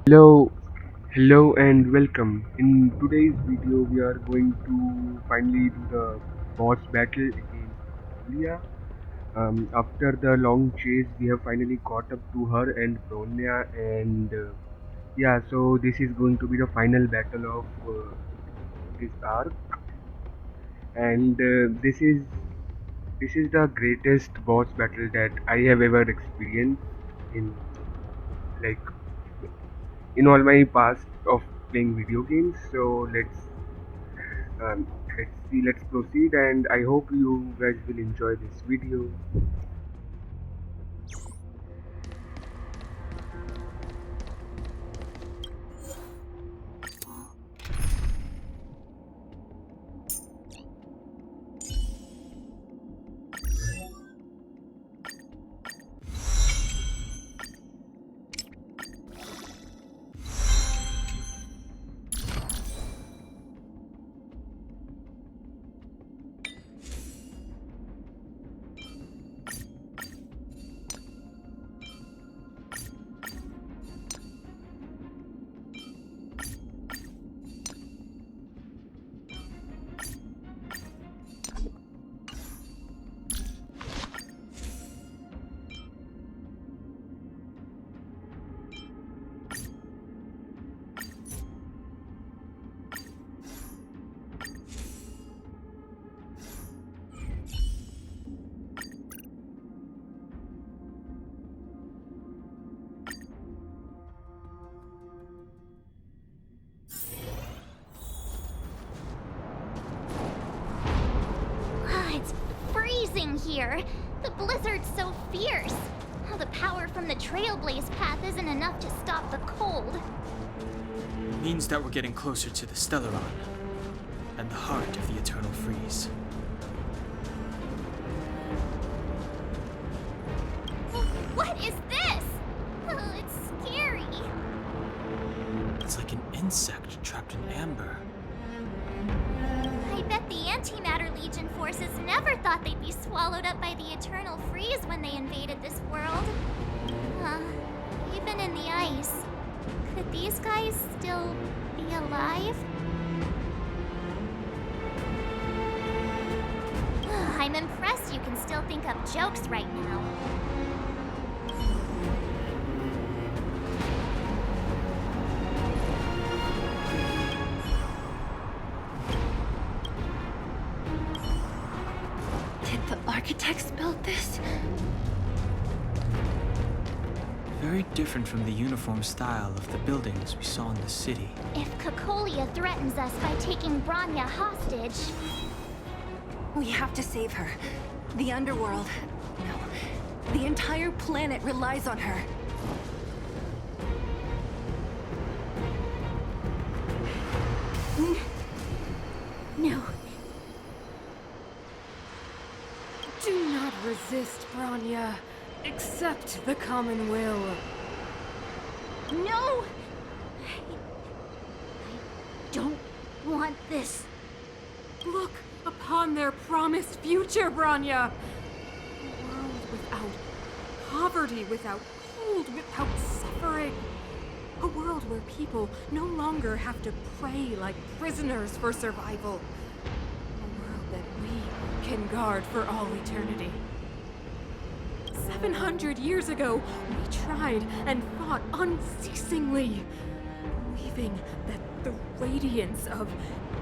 Hello, hello and welcome. In today's video, we are going to finally do the boss battle against Cocolia. After the long chase, we have finally caught up to her and Bronya, and yeah, so this is going to be the final battle of this arc, and this is the greatest boss battle that I have ever experienced in like in all my past of playing video games. So um, let's proceed, and I hope you guys will enjoy this video. It's freezing here. The blizzard's so fierce. The power from the trailblaze path isn't enough to stop the cold. Means that we're getting closer to the Stellaron and the heart of the eternal freeze. What is this? It's scary. It's like an insect trapped in amber. I bet the Antimatter Legion forces never thought they'd be swallowed up by the eternal freeze when they invaded this world. Even in the ice, could these guys still be alive? I'm impressed you can still think up jokes right now. Did the architects build this? Very different from the uniform style of the buildings we saw in the city. If Cocolia threatens us by taking Bronya hostage... We have to save her. The underworld. No. The entire planet relies on her. No. Do not resist, Bronya. Accept the common will. No! I don't want this. Look upon their promised future, Bronya. A world without poverty, without cold, without suffering. A world where people no longer have to pray like prisoners for survival. A world that we can guard for all eternity. 700 years ago, we tried and fought unceasingly, believing that the radiance of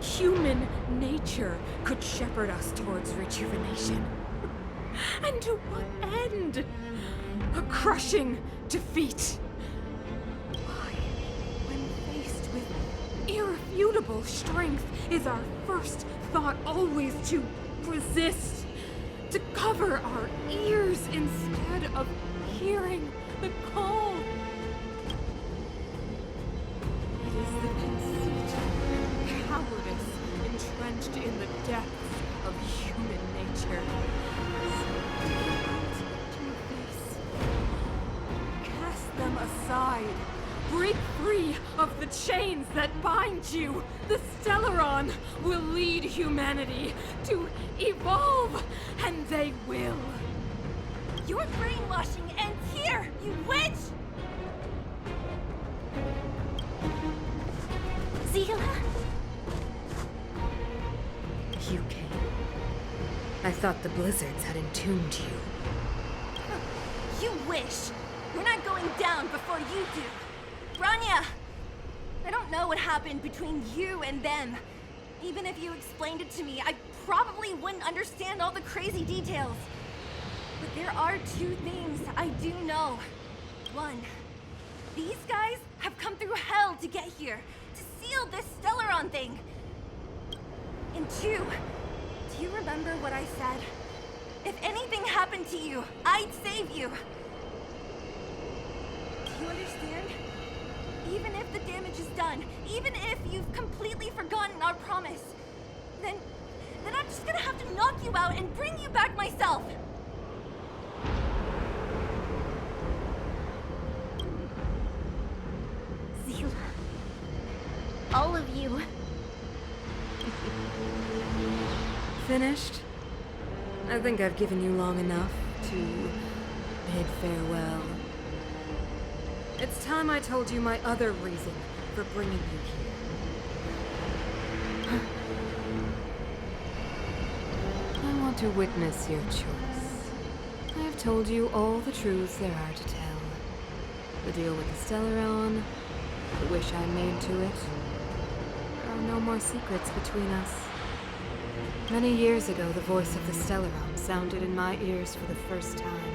human nature could shepherd us towards rejuvenation. And to what end? A crushing defeat. Why, when faced with irrefutable strength, is our first thought always to resist? To cover our ears instead of hearing the call. It is the conceit and cowardice entrenched in the depths of human nature. To face. Cast them aside. Break free of the chains that bind you. The Stellaron will lead humanity to evolve, and they will. Your brainwashing ends here, you witch! Zila? You came. I thought the blizzards had entombed you. You wish! We're not going down before you do! Rania! I don't know what happened between you and them. Even if you explained it to me, I probably wouldn't understand all the crazy details. But there are two things I do know. One, these guys have come through hell to get here, to seal this Stellaron thing. And two, do you remember what I said? If anything happened to you, I'd save you. Do you understand? Even if the damage is done, even if you've completely forgotten our promise, then I'm just gonna have to knock you out and bring you back myself. Zila. All of you. Finished? I think I've given you long enough to bid farewell. It's time I told you my other reason for bringing you here. I want to witness your choice. I have told you all the truths there are to tell. The deal with the Stellaron, the wish I made to it. There are no more secrets between us. Many years ago, the voice of the Stellaron sounded in my ears for the first time.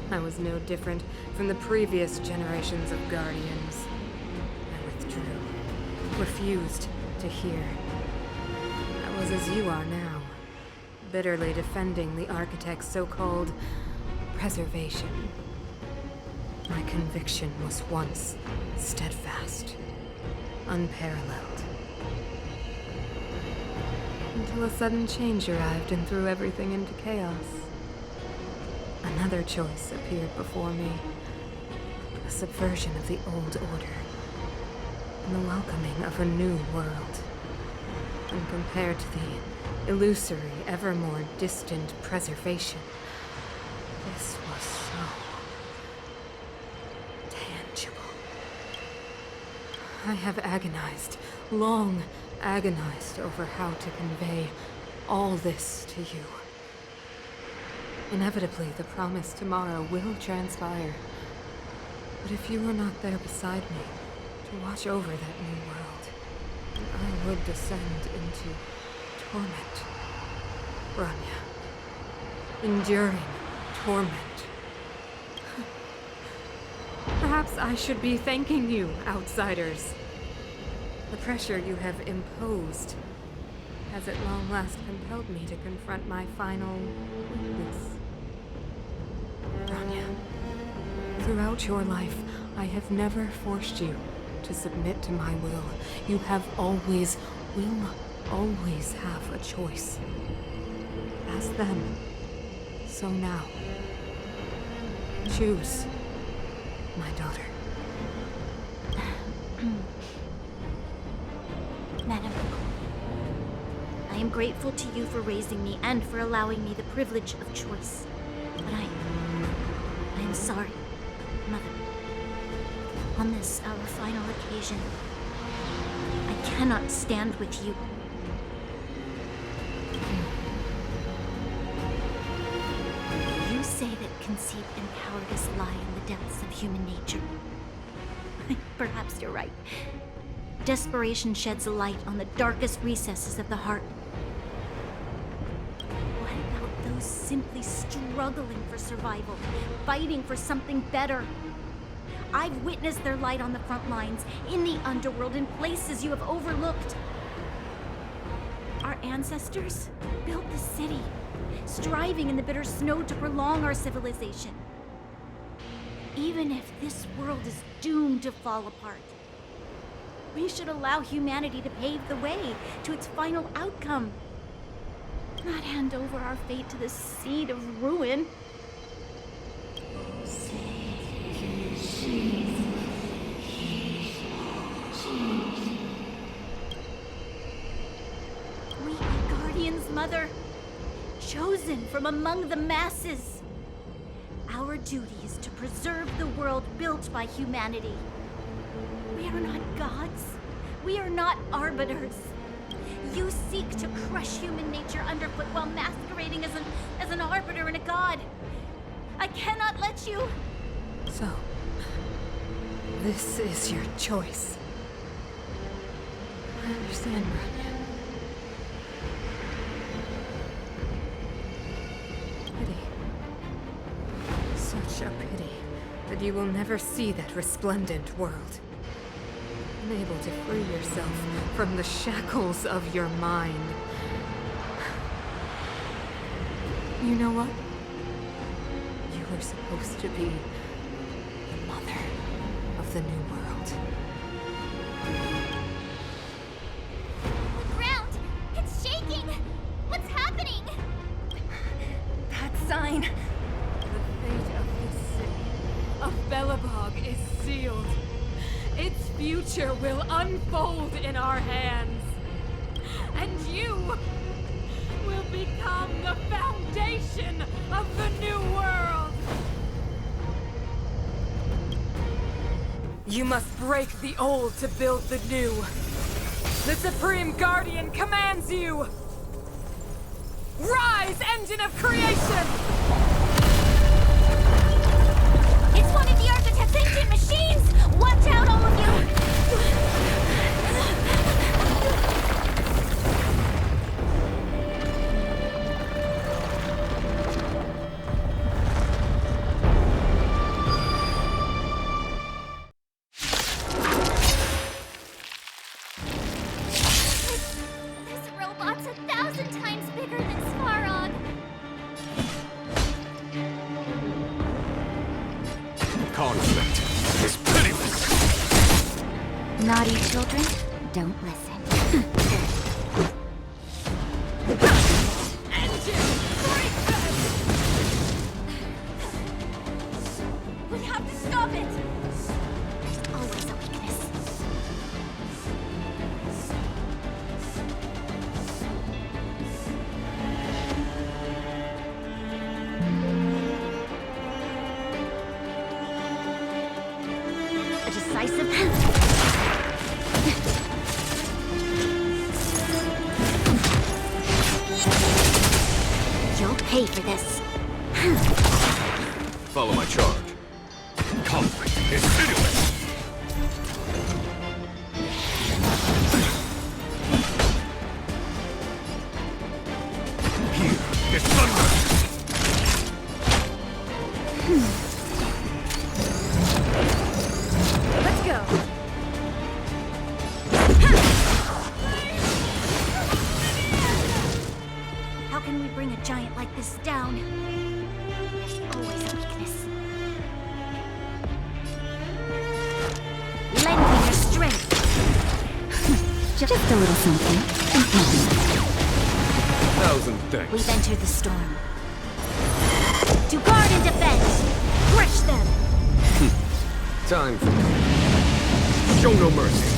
I was no different from the previous generations of Guardians. I withdrew, refused to hear. I was as you are now, bitterly defending the Architect's so-called preservation. My conviction was once steadfast, unparalleled. Until a sudden change arrived and threw everything into chaos. Another choice appeared before me. A subversion of the old order. And the welcoming of a new world. And compared to the illusory, ever more distant preservation, this was so tangible. I have agonized, long agonized over how to convey all this to you. Inevitably, the promise tomorrow will transpire. But if you were not there beside me, to watch over that new world, I would descend into torment. Rania. Enduring torment. Perhaps I should be thanking you, outsiders. The pressure you have imposed has at long last compelled me to confront my final weakness. Rania, throughout your life, I have never forced you to submit to my will. You have always, will always have a choice. As then, so now. Choose, my daughter. Madam, I am grateful to you for raising me and for allowing me the privilege of choice. But I am sorry, Mother. On this, our final occasion, I cannot stand with you. You say that conceit and cowardice lie in the depths of human nature. Perhaps you're right. Desperation sheds a light on the darkest recesses of the heart. What about those simply struggling for survival, fighting for something better? I've witnessed their light on the front lines, in the underworld, in places you have overlooked. Our ancestors built the city, striving in the bitter snow to prolong our civilization. Even if this world is doomed to fall apart, we should allow humanity to pave the way to its final outcome. Not hand over our fate to the seed of ruin. We are Guardians, Mother, chosen from among the masses. Our duty is to preserve the world built by humanity. We are not gods. We are not arbiters. You seek to crush human nature underfoot while masquerading as an arbiter and a god. I cannot let you. So, this is your choice. I understand, Bronya. Pity. Such a pity that you will never see that resplendent world. Unable to free yourself from the shackles of your mind. You know what? You were supposed to be the mother of the new world. The ground! It's shaking! What's happening? That sign. The fate of this city, of Belobog, is sealed. Its future will unfold in our hands. And you will become the foundation of the new world. You must break the old to build the new. The Supreme Guardian commands you! Rise, engine of creation! It's one of the Architect's ancient machines! Watch out, all of you! This robot's 1,000 times bigger than Svarog. Conflict is pitiless. Naughty children, don't listen. Engine, break them! We have to stop it! There's always a weakness. A decisive. You'll pay for this. Follow my charge. Conflict is pitiless. Here is thunder. Let's go. How can we bring a giant like this down? There's always a weakness. Lend me your strength. Just a little something. Thousand thanks. We've entered the storm. To guard and defend! Crush them! Time for show no mercy.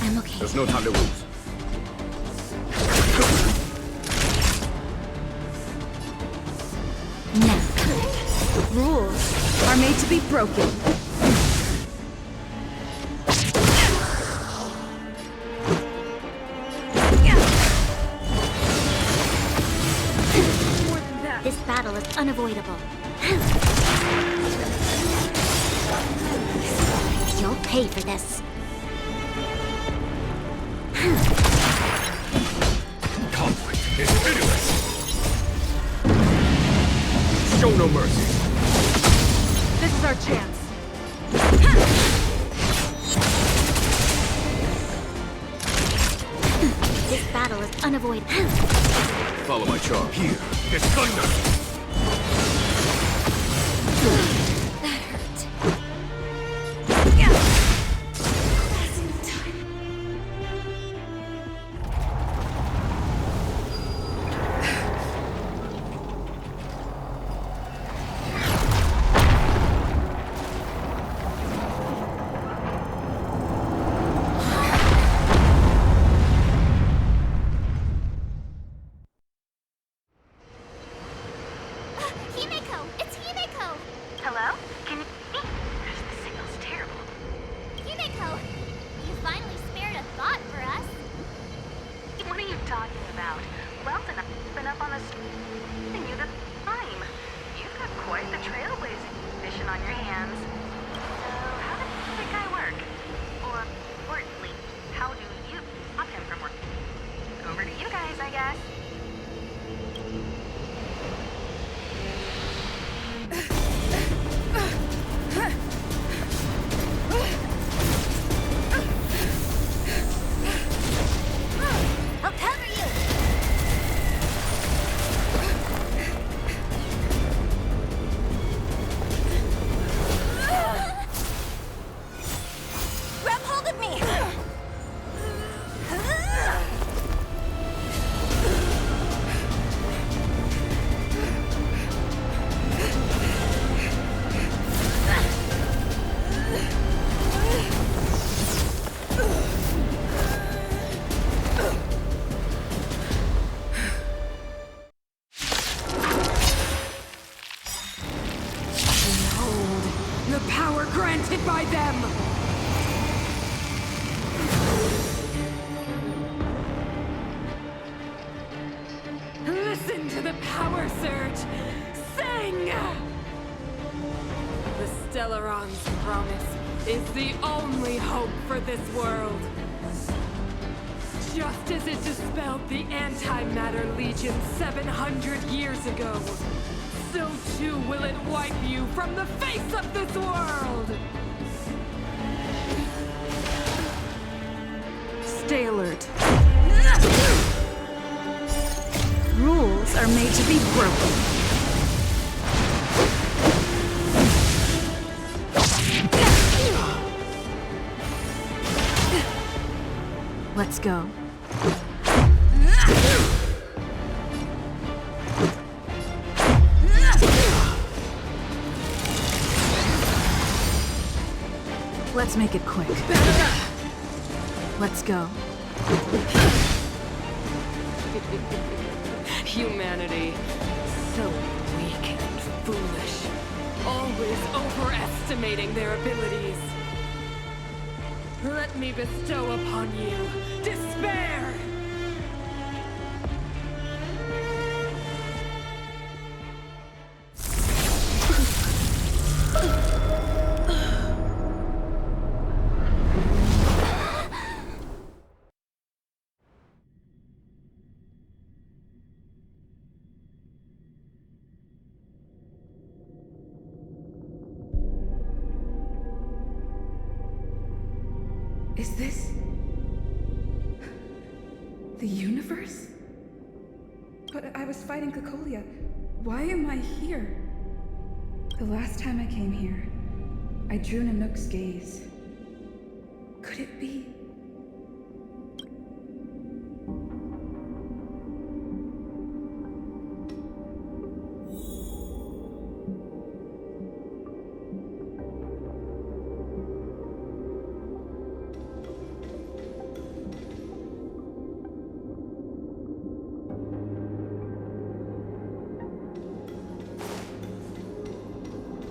I'm okay. There's no time to lose. Now. Rules are made to be broken. More than that. This battle is unavoidable. You'll pay for this. Conflict is pitiless. Show no mercy. This is our chance. This battle is unavoidable. Follow my charge. Here is thunder. That hurt. Stellaron's promise is the only hope for this world. Just as it dispelled the Antimatter Legion 700 years ago, so too will it wipe you from the face of this world! Stay alert. Rules are made to be broken. Let's go. Let's make it quick. Let's go. Humanity, so weak and foolish, always overestimating their abilities. Let me bestow upon you despair! Is this the universe? But I was fighting Cocolia. Why am I here? The last time I came here, I drew Nanook's gaze. Could it be?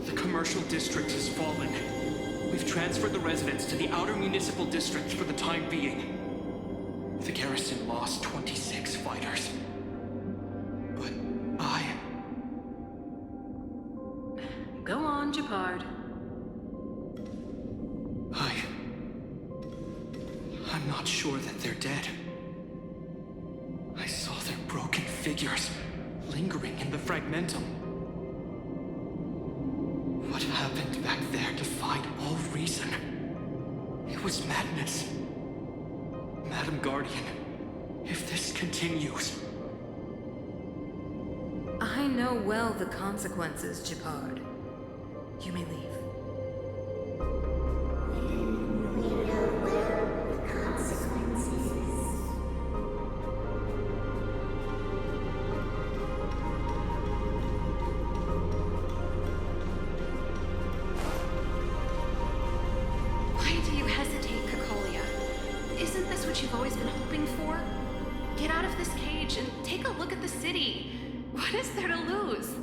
The commercial district has fallen. We've transferred the residents to the outer municipal districts for the time being. The garrison lost 26 fighters. But Go on, Gepard. I'm not sure that they're dead. I saw their broken figures lingering in the fragmentum. What happened back there defied all reason. It was madness. Madam Guardian, if this continues... I know well the consequences, Gepard. You may leave. Why do you hesitate, Cocolia? Isn't this what you've always been hoping for? Get out of this cage and take a look at the city. What is there to lose?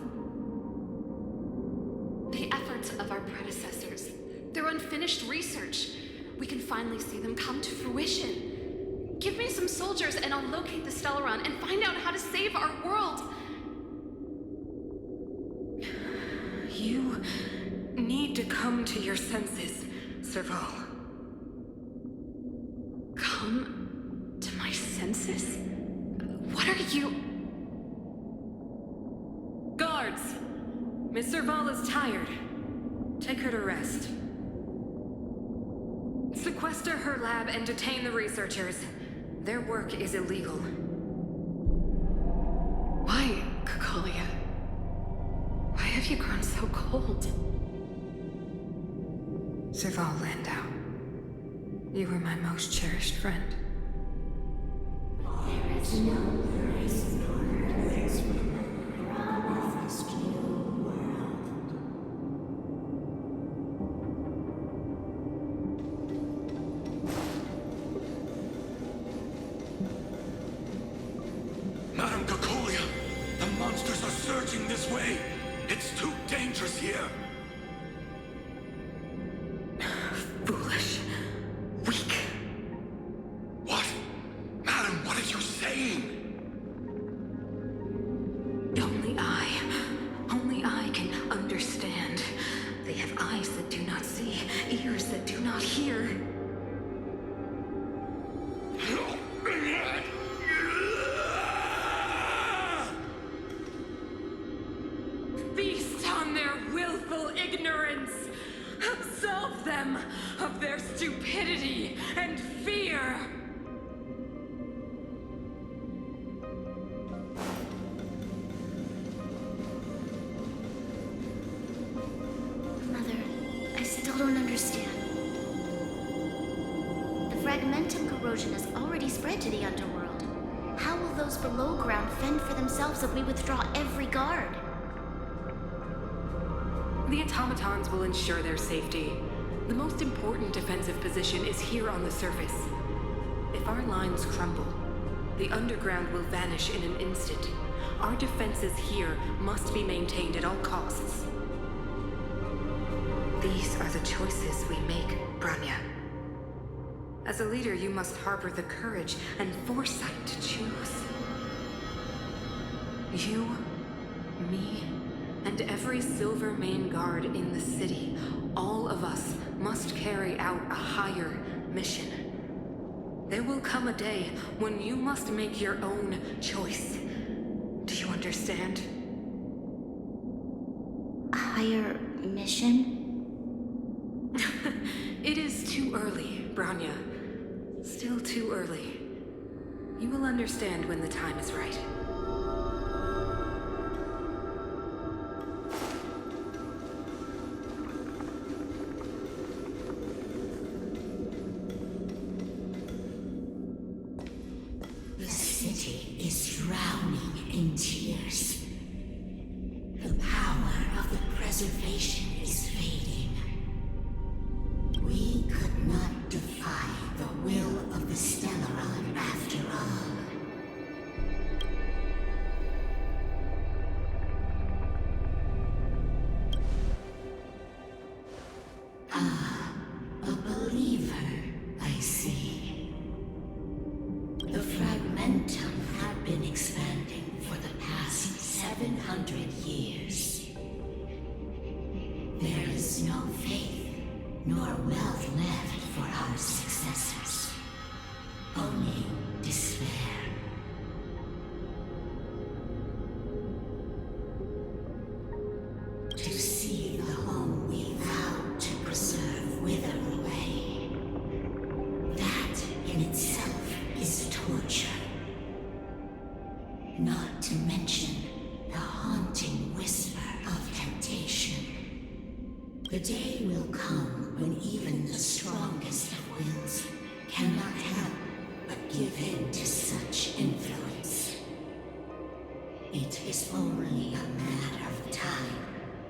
The efforts of our predecessors, their unfinished research. We can finally see them come to fruition. Give me some soldiers and I'll locate the Stellaron and find out how to save our world. You need to come to your senses, Serval. Come to my senses? What are you... Guards! Miss Serval is tired. Take her to rest. Sequester her lab and detain the researchers. Their work is illegal. Why, Cocolia? Why have you grown so cold? Serval Landau, you were my most cherished friend. Madam Cocolia, the monsters are surging this way. It's too dangerous here. Foolish. Weak. What? Madam, what are you saying? Only I can understand. They have eyes that do not fragmentum corrosion has already spread to the underworld. How will those below ground fend for themselves if we withdraw every guard? The automatons will ensure their safety. The most important defensive position is here on the surface. If our lines crumble, the underground will vanish in an instant. Our defenses here must be maintained at all costs. These are the choices we make, Branya. As a leader, you must harbor the courage and foresight to choose. You, me, and every Silver Main Guard in the city, all of us must carry out a higher mission. There will come a day when you must make your own choice. Do you understand? A higher mission? It is too early, Branya. Still too early. You will understand when the time is right. The city is drowning in tears. The power of the preservation is fading. We could not defy the will of the Stellaron after all. Ah, a believer, I see. The fragmentum have been expanding for the past 700 years. There is no faith nor wealth left for our successors. Only despair. To see the home we vowed to preserve wither away. That in itself is torture. Not to mention the haunting whisper of temptation. The day will come when even the strongest of wills cannot help but give in to such influence. It is only a matter of time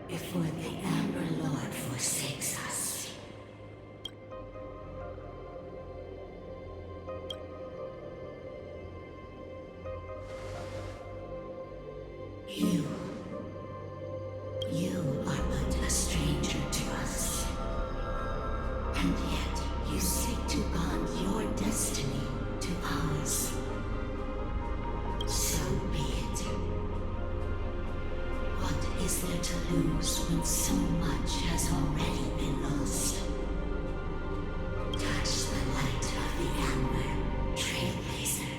before the Amber Lord forsakes us. You are but a stranger to us. And yet you seek to bond your destiny to ours. So be it. What is there to lose when so much has already been lost? Touch the light of the Amber, trailblazer.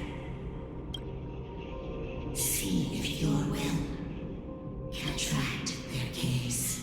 See if your will can attract their gaze.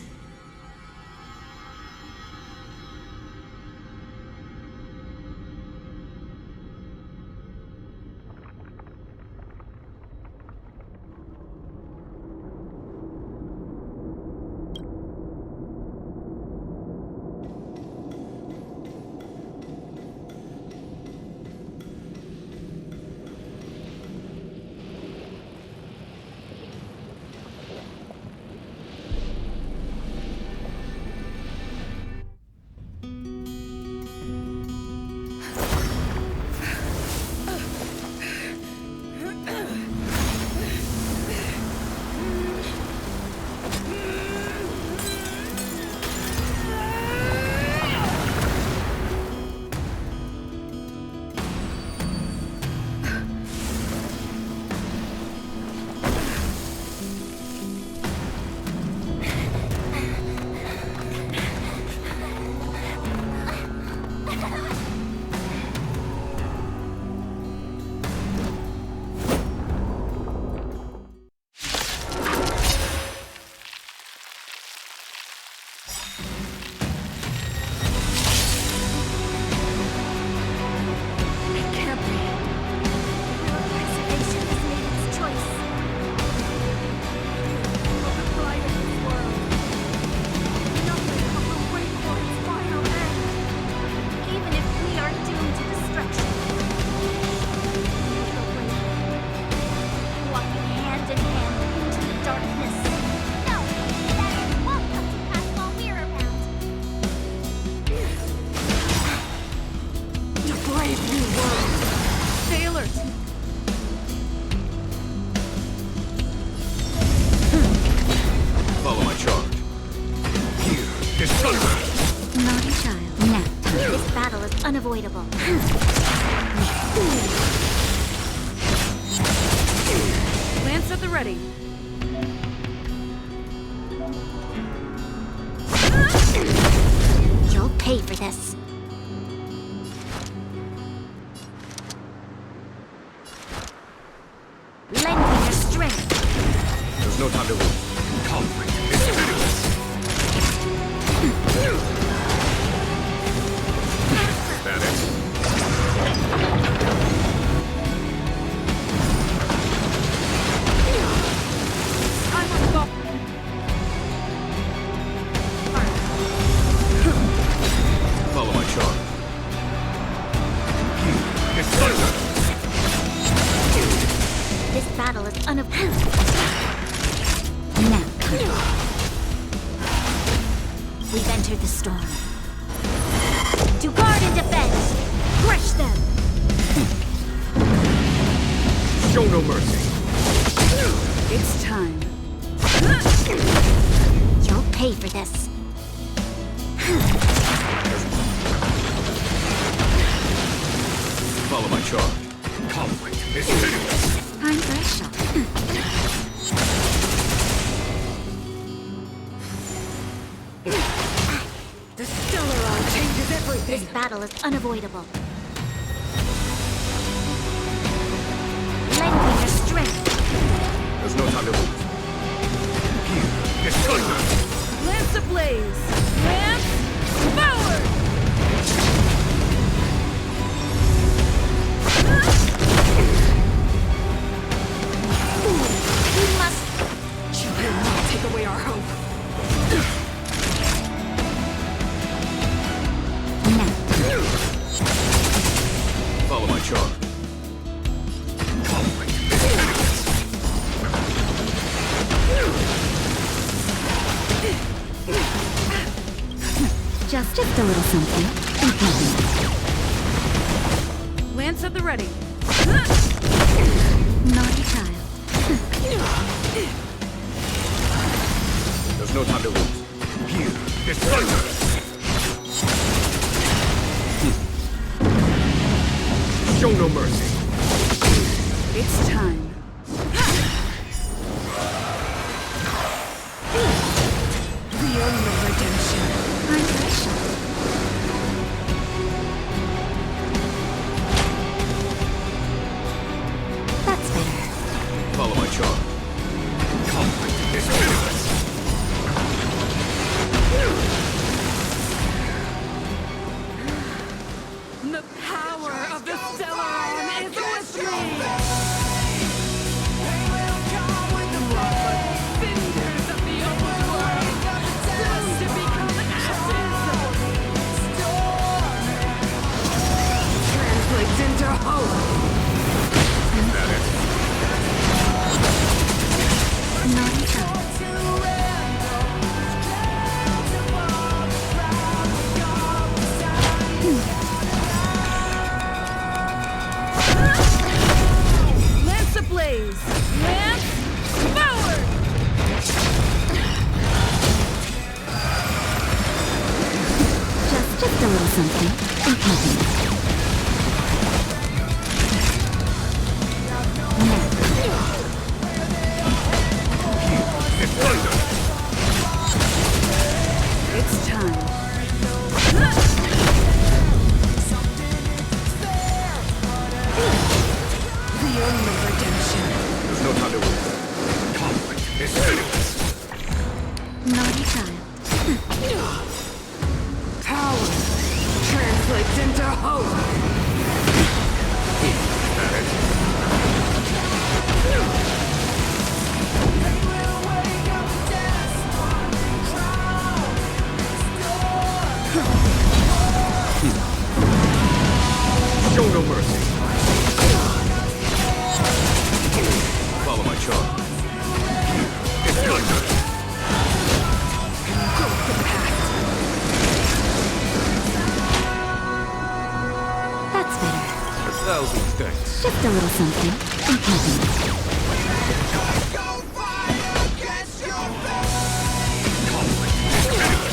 Lend me your strength. There's no time to lose. Conflict is pitiless. Is that it? Follow my charm. It's thunder! This battle is unavoidable. Now, we've entered the storm. To guard and defend! Crush them! Show no mercy. It's time. You'll pay for this. Follow my charge. Conflict is pitiless. Time for a shot. The Stellaron changes everything. This battle is unavoidable. Lend me your strength. There's no time to lose. Here is thunder! Lance ablaze. Lance forward. We must... You will not take away our hope. Follow my charge. Conflict is pitiless. Just a little something. Lance at the ready. Naughty child. There's no time to lose. Here is thunder! Show no mercy. It's time. The only redemption. I'm precious. That's better. Follow my charge. Conflict is pitiless. The power of the Stellaron is with me! You are but cinders of the old world, soon to become ashes! Translates into hope! Is that it? Naughty child. Lance ablaze. Lance forward. Just a little something. It's thunder! It's time. The only redemption. There's no time to lose. Conflict is pitiless. Naughty child. Power translates into hope! Is that it? Show no mercy. Follow my charge. It's thunder! That's better. 1,000 thanks. Just a little something. Conflict is pitiless.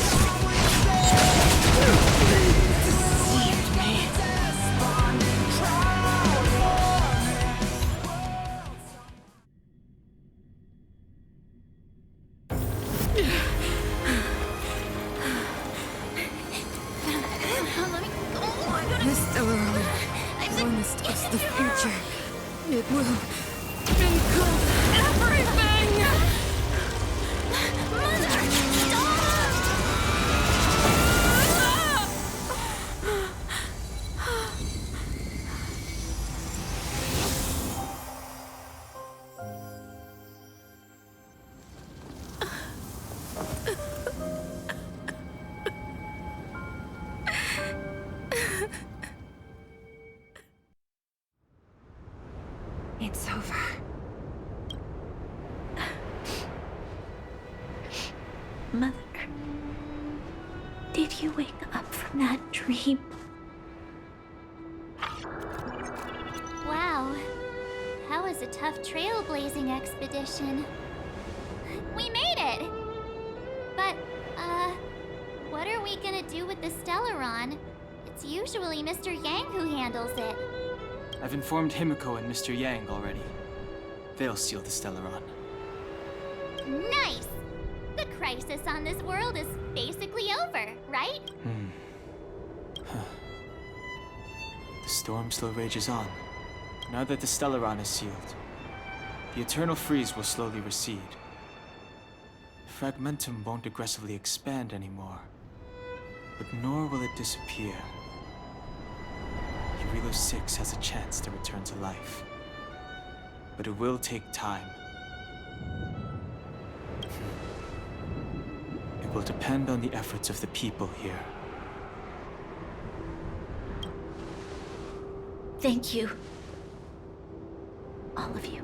The Stellaron promised us the future. It will been good. Everything! Mother, stop! It's over. Mother, did you wake up from that dream? Wow. That was a tough trailblazing expedition. We made it! But, what are we gonna do with the Stellaron? It's usually Mr. Yang who handles it. I've informed Himiko and Mr. Yang already. They'll seal the Stellaron. Nice! The crisis on this world is basically over, right? The storm still rages on. Now that the Stellaron is sealed, the eternal freeze will slowly recede. Fragmentum won't aggressively expand anymore, but nor will it disappear. Jarillo VI has a chance to return to life, but it will take time. It will depend on the efforts of the people here. Thank you. All of you.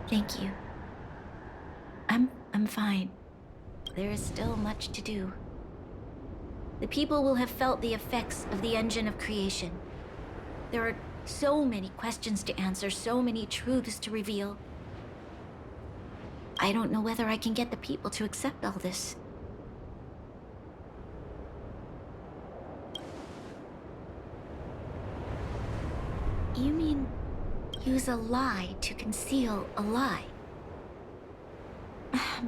Thank you. I'm fine. There is still much to do. The people will have felt the effects of the engine of creation. There are so many questions to answer, so many truths to reveal. I don't know whether I can get the people to accept all this. You mean use a lie to conceal a lie?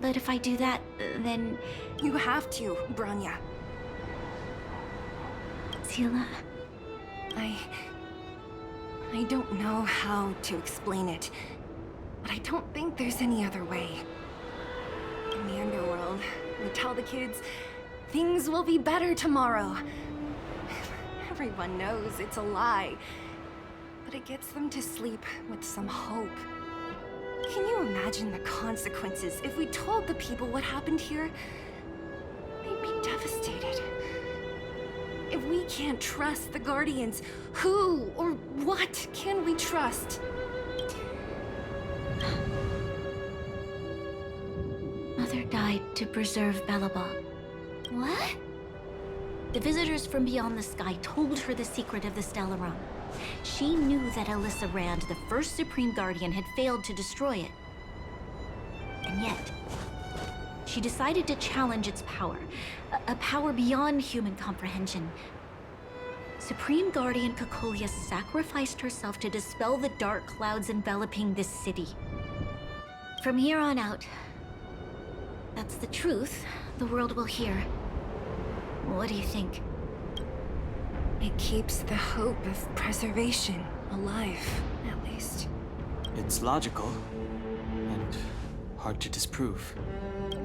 But if I do that, then... You have to, Branya. Seela... I don't know how to explain it, but I don't think there's any other way. In the underworld, we tell the kids, things will be better tomorrow. Everyone knows it's a lie, but it gets them to sleep with some hope. Can you imagine the consequences if we told the people what happened here? They'd be devastated. If we can't trust the Guardians, who or what can we trust? Mother died to preserve Belobog. What? The visitors from beyond the sky told her the secret of the Stellaron. She knew that Alyssa Rand, the first Supreme Guardian, had failed to destroy it. And yet, she decided to challenge its power. A power beyond human comprehension. Supreme Guardian Cocolia sacrificed herself to dispel the dark clouds enveloping this city. From here on out, that's the truth the world will hear. What do you think? It keeps the hope of preservation alive, at least. It's logical, and hard to disprove.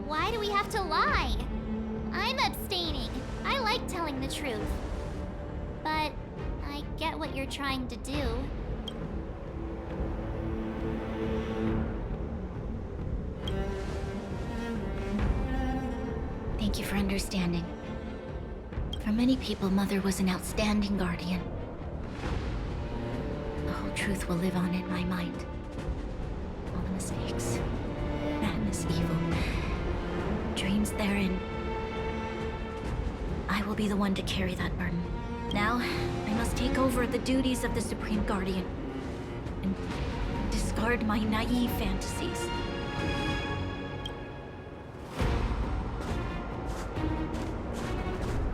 Why do we have to lie? I'm abstaining. I like telling the truth. But I get what you're trying to do. Thank you for understanding. For many people, Mother was an outstanding guardian. The whole truth will live on in my mind. All the mistakes, madness, evil, dreams therein. I will be the one to carry that burden. Now, I must take over the duties of the Supreme Guardian and discard my naive fantasies.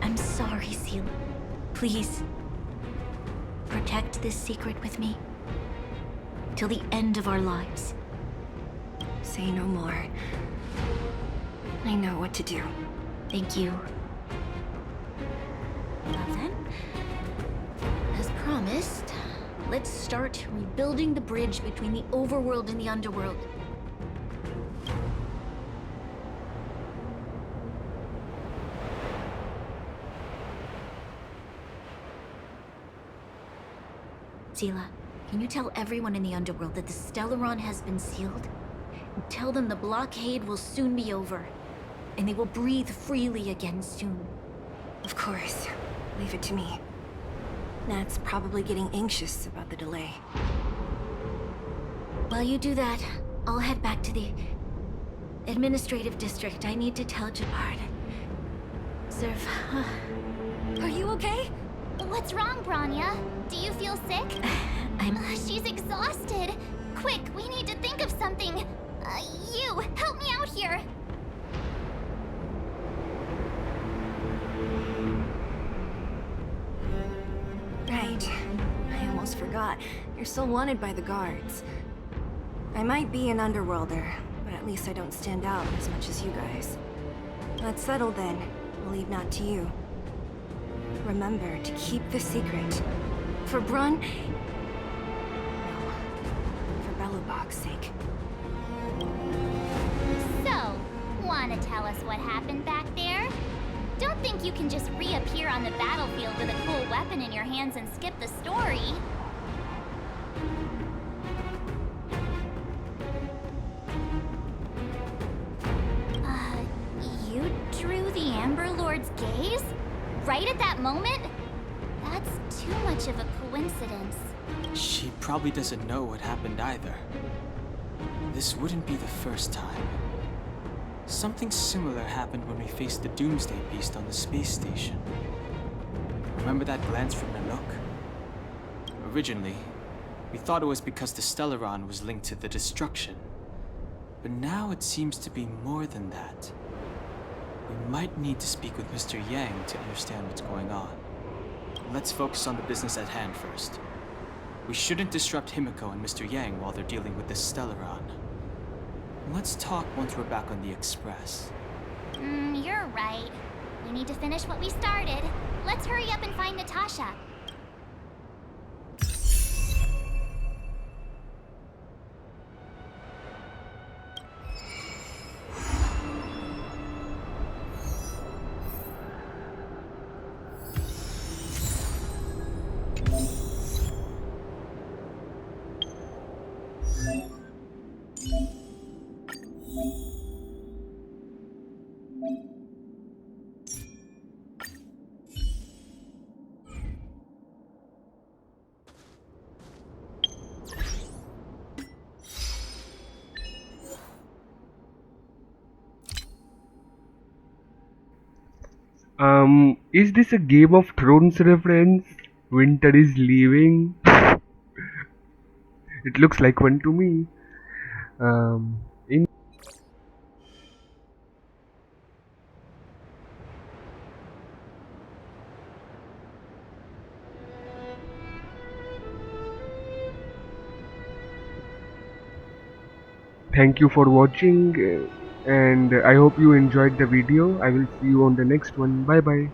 I'm sorry, Seela. Please, protect this secret with me till the end of our lives. Say no more. I know what to do. Thank you. Well then, as promised, let's start rebuilding the bridge between the overworld and the underworld. Sela, can you tell everyone in the underworld that the Stellaron has been sealed? And tell them the blockade will soon be over, and they will breathe freely again soon. Of course. Leave it to me. Nat's probably getting anxious about the delay. While you do that, I'll head back to the administrative district. I need to tell Gepard. Are you okay? What's wrong, Branya? Do you feel sick? She's exhausted. Quick, we need to think of something. You, help me out here. Right. I almost forgot. You're still wanted by the guards. I might be an underworlder, but at least I don't stand out as much as you guys. That's settled then. I'll leave Nat to you. Remember to keep the secret. For Brun... No. For Belobog's sake. So, wanna tell us what happened back there? Don't think you can just reappear on the battlefield with a cool weapon in your hands and skip the story. You drew the Amber Lord's gaze? Right at that moment? That's too much of a coincidence. She probably doesn't know what happened either. This wouldn't be the first time. Something similar happened when we faced the Doomsday Beast on the space station. Remember that glance from Nanook? Originally, we thought it was because the Stellaron was linked to the destruction. But now it seems to be more than that. We might need to speak with Mr. Yang to understand what's going on. Let's focus on the business at hand first. We shouldn't disrupt Himiko and Mr. Yang while they're dealing with the Stellaron. Let's talk once we're back on the Express. You're right. We need to finish what we started. Let's hurry up and find Natasha. Is this a Game of Thrones reference? Winter is leaving? It looks like one to me. In Thank you for watching, and I hope you enjoyed the video. I will see you on the next one. Bye bye.